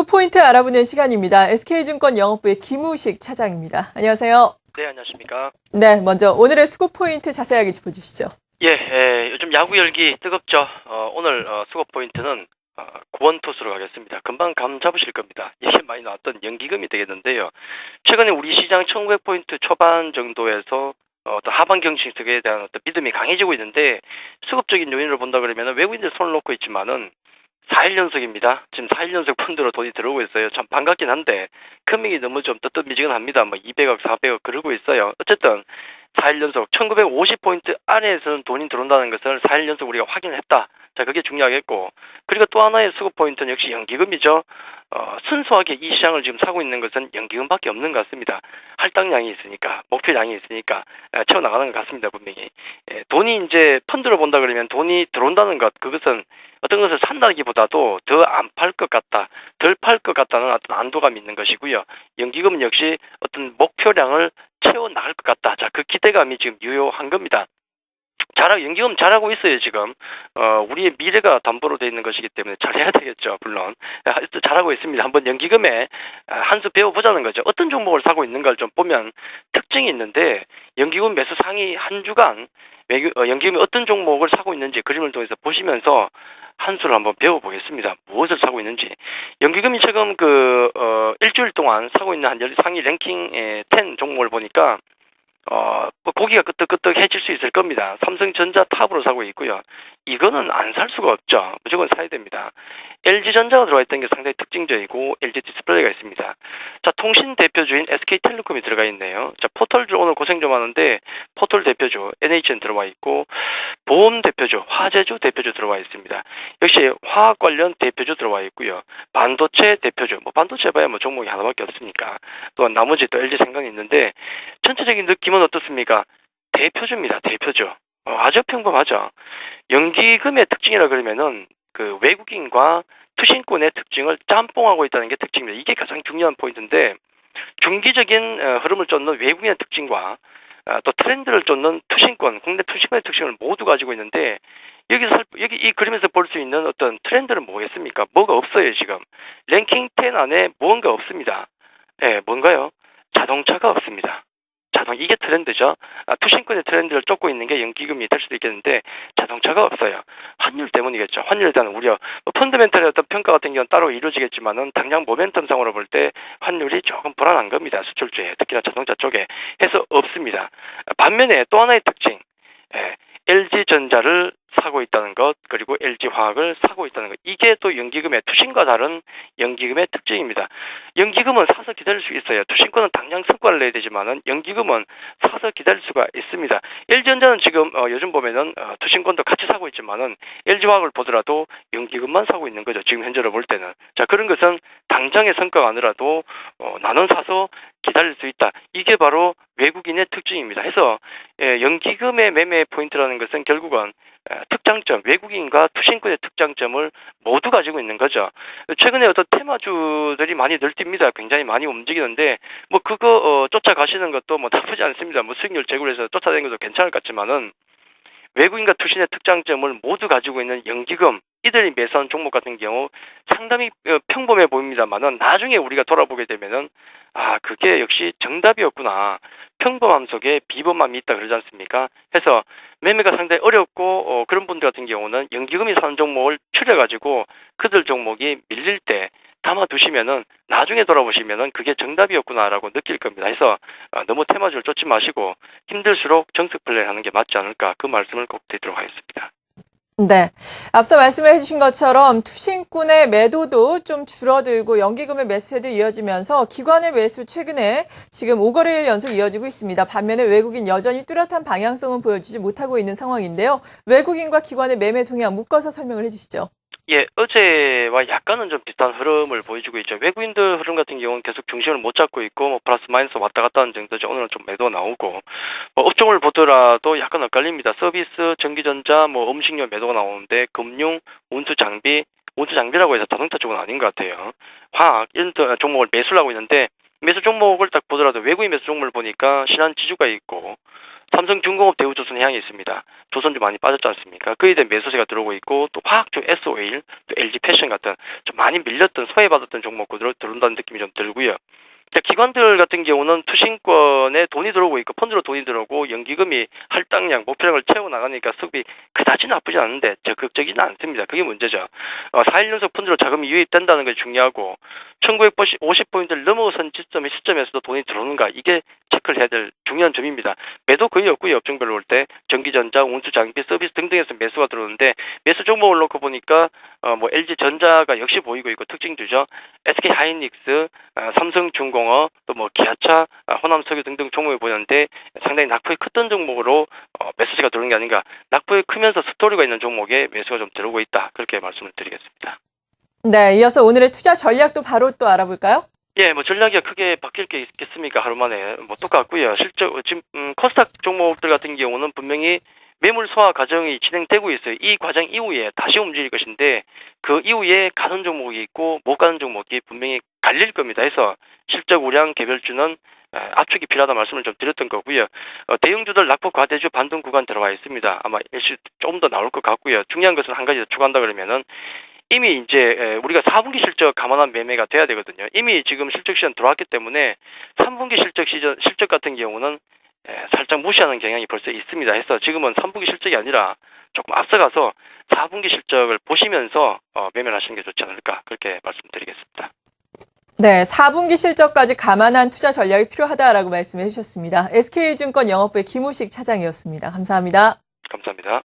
수급 포인트 알아보는 시간입니다. SK증권 영업부의 김우식 차장입니다. 안녕하세요. 네, 안녕하십니까. 네, 먼저 오늘의 수급 포인트 자세하게 짚어주시죠. 요즘 야구 열기 뜨겁죠. 오늘 수급 포인트는 구원 투수로 가겠습니다. 금방 감 잡으실 겁니다. 얘기 많이 나왔던 연기금이 되겠는데요. 최근에 우리 시장 1900포인트 초반 정도에서 어떤 하반 경직에 대한 어떤 믿음이 강해지고 있는데, 수급적인 요인을 본다 그러면 외국인들 손을 놓고 있지만은 4일 연속입니다. 지금 4일 연속 펀드로 돈이 들어오고 있어요. 참 반갑긴 한데 금액이 너무 좀 뜨뜻미지근합니다. 뭐 200억, 400억 그러고 있어요. 어쨌든 4일 연속 1950포인트 아래에서는 돈이 들어온다는 것을 4일 연속 우리가 확인을 했다. 자, 그게 중요하겠고, 그리고 또 하나의 수급 포인트는 역시 연기금이죠. 순수하게 이 시장을 지금 사고 있는 것은 연기금밖에 없는 것 같습니다. 할당량이 있으니까, 목표량이 있으니까 채워나가는 것 같습니다, 분명히. 돈이 이제 펀드로 본다 그러면 돈이 들어온다는 것, 그것은 어떤 것을 산다기보다도 더 안 팔 것 같다, 덜 팔 것 같다는 어떤 안도감이 있는 것이고요. 연기금은 역시 어떤 목표량을 채워나갈 것 같다. 자, 그 기대감이 지금 유효한 겁니다. 연기금 잘하고 있어요, 지금. 우리의 미래가 담보로 되어 있는 것이기 때문에 잘해야 되겠죠, 물론. 잘하고 있습니다. 한번 연기금에 한 수 배워보자는 거죠. 어떤 종목을 사고 있는가를 좀 보면 특징이 있는데, 연기금 매수 상위 한 주간, 연기금이 어떤 종목을 사고 있는지 그림을 통해서 보시면서 한 수를 한번 배워보겠습니다. 무엇을 사고 있는지. 연기금이 최근 일주일 동안 사고 있는 상위 랭킹 10 종목을 보니까, 고기가 끄떡끄떡해질 수 있을 겁니다. 삼성전자 탑으로 사고 있고요. 이거는 안 살 수가 없죠. 무조건 사야 됩니다. LG전자가 들어가 있던 게 상당히 특징적이고, LG디스플레이가 있습니다. 자, 통신 대표주인 SK텔레콤이 들어가 있네요. 자, 포털주 오늘 고생 좀 하는데, 포털 대표주 NHN 들어와 있고, 보험 대표주, 화재주 대표주 들어와 있습니다. 역시 화학 관련 대표주 들어와 있고요. 반도체 대표주, 반도체 봐야 종목이 하나밖에 없으니까. 또한 나머지 또 LG생강이 있는데, 전체적인 느낌은 어떻습니까? 대표주입니다. 대표주. 아주 평범하죠. 연기금의 특징이라 그러면은 그 외국인과 투신권의 특징을 짬뽕하고 있다는 게 특징입니다. 이게 가장 중요한 포인트인데, 중기적인 흐름을 쫓는 외국인의 특징과 또 트렌드를 쫓는 투신권, 국내 투신권의 특징을 모두 가지고 있는데, 여기 이 그림에서 볼 수 있는 어떤 트렌드는 뭐겠습니까? 뭐가 없어요, 지금. 랭킹 10 안에 뭔가 없습니다. 뭔가요? 자동차가 없습니다. 이게 트렌드죠. 투신권의 트렌드를 쫓고 있는 게 연기금이 될 수도 있겠는데, 자동차가 없어요. 환율 때문이겠죠. 환율에 대한 우려. 펀드멘탈의 어떤 평가 같은 경우는 따로 이루어지겠지만은, 당장 모멘텀상으로 볼 때 환율이 조금 불안한 겁니다. 수출주에, 특히나 자동차 쪽에 해서 없습니다. 반면에 또 하나의 특징, LG전자를 사고 있다는 것, 그리고 LG화학을 사고 있다는 것, 이게 또 연기금의 투신과 다른 연기금의 특징입니다. 연기금은 사서 기다릴 수 있어요. 투신권은 당장 성과를 내야 되지만은 연기금은 사서 기다릴 수가 있습니다. LG전자는 지금 요즘 보면은 투신권도 같이 사고 있지만은, LG화학을 보더라도 연기금만 사고 있는 거죠. 지금 현재로 볼 때는. 자, 그런 것은 당장의 성과가 아니라도 나는 사서 기다릴 수 있다. 이게 바로 외국인의 특징입니다. 해서 연기금의 매매 포인트라는 것은 결국은 특장점, 외국인과 투신권의 특장점을 모두 가지고 있는 거죠. 최근에 어떤 테마주들이 많이 늘뜁니다. 굉장히 많이 움직이는데, 그거 쫓아가시는 것도 나쁘지 않습니다. 수익률 제고해서 쫓아다니는 것도 괜찮을 것 같지만은, 외국인과 투신의 특장점을 모두 가지고 있는 연기금, 이들이 매수한 종목 같은 경우 상당히 평범해 보입니다만은, 나중에 우리가 돌아보게 되면은 그게 역시 정답이었구나, 평범함 속에 비범함이 있다 그러지 않습니까? 해서 매매가 상당히 어렵고 그런 분들 같은 경우는 연기금이 사는 종목을 추려가지고 그들 종목이 밀릴 때 담아두시면은 나중에 돌아보시면은 그게 정답이었구나라고 느낄 겁니다. 해서 너무 테마주를 쫓지 마시고 힘들수록 정석 플레이 하는 게 맞지 않을까, 그 말씀을 꼭 드리도록 하겠습니다. 네. 앞서 말씀해 주신 것처럼 투신꾼의 매도도 좀 줄어들고 연기금의 매수세도 이어지면서 기관의 매수 최근에 지금 5거래일 연속 이어지고 있습니다. 반면에 외국인 여전히 뚜렷한 방향성은 보여주지 못하고 있는 상황인데요. 외국인과 기관의 매매 동향 묶어서 설명을 해주시죠. 어제와 약간은 좀 비슷한 흐름을 보여주고 있죠. 외국인들 흐름 같은 경우는 계속 중심을 못 잡고 있고, 플러스 마이너스 왔다 갔다 하는 정도죠. 오늘은 좀 매도 나오고, 업종을 보더라도 약간 엇갈립니다. 서비스, 전기전자, 음식료 매도가 나오는데, 금융, 운수장비라고 해서 자동차 쪽은 아닌 것 같아요. 화학, 이런 종목을 매수를 하고 있는데, 매수 종목을 딱 보더라도 외국인 매수 종목을 보니까 신한지주가 있고, 삼성중공업, 대우조선해양이 있습니다. 삼성전자 많이 빠졌지 않습니까? 그에 대한 매수세가 들어오고 있고 또 화학주 SO일, 또 LG 패션 같은 좀 많이 밀렸던 소외받았던 종목으로 들어온다는 느낌이 좀 들고요. 기관들 같은 경우는 투신권에 돈이 들어오고 있고 펀드로 돈이 들어오고 연기금이 할당량, 목표량을 채워 나가니까 수급이 그다지 나쁘지 않은데 적극적이지는 않습니다. 그게 문제죠. 4일 연속 펀드로 자금이 유입된다는 것이 중요하고 1950포인트를 넘어선 시점에서도 돈이 들어오는가 이게 체크를 해야 될 중요한 점입니다. 매도 거의 없고요. 업종별로 올 때 전기전자, 운수, 장비, 서비스 등등에서 매수가 들어오는데 매수 종목을 놓고 보니까 LG전자가 역시 보이고 있고 특징주죠. SK하이닉스, 삼성중공업, 또 기아차, 호남석유 등등 종목이 보이는데 상당히 낙폭이 컸던 종목으로 매수세가 들어오는 게 아닌가. 낙폭이 크면서 스토리가 있는 종목에 매수가 좀 들어오고 있다. 그렇게 말씀을 드리겠습니다. 네, 이어서 오늘의 투자 전략도 바로 또 알아볼까요? 예, 전략이 크게 바뀔 게 있겠습니까? 하루 만에 똑같고요. 실제 지금 코스닥 종목들 같은 경우는 분명히 매물 소화 과정이 진행되고 있어요. 이 과정 이후에 다시 움직일 것인데 그 이후에 가는 종목이 있고 못 가는 종목이 분명히 갈릴 겁니다. 해서 실적 우량 개별주는 압축이 필요하다 말씀을 좀 드렸던 거고요. 대형주들 낙폭 과대주 반등 구간 들어와 있습니다. 아마 일시 조금 더 나올 것 같고요. 중요한 것은 한 가지 더 추가한다 그러면은 이미 이제 우리가 4분기 실적 감안한 매매가 돼야 되거든요. 이미 지금 실적 시즌 들어왔기 때문에 3분기 실적 같은 경우는 살짝 무시하는 경향이 벌써 있습니다. 해서 지금은 3분기 실적이 아니라 조금 앞서가서 4분기 실적을 보시면서 매매를 하시는 게 좋지 않을까 그렇게 말씀드리겠습니다. 네, 4분기 실적까지 감안한 투자 전략이 필요하다라고 말씀해 주셨습니다. SK증권 영업부의 김우식 차장이었습니다. 감사합니다. 감사합니다.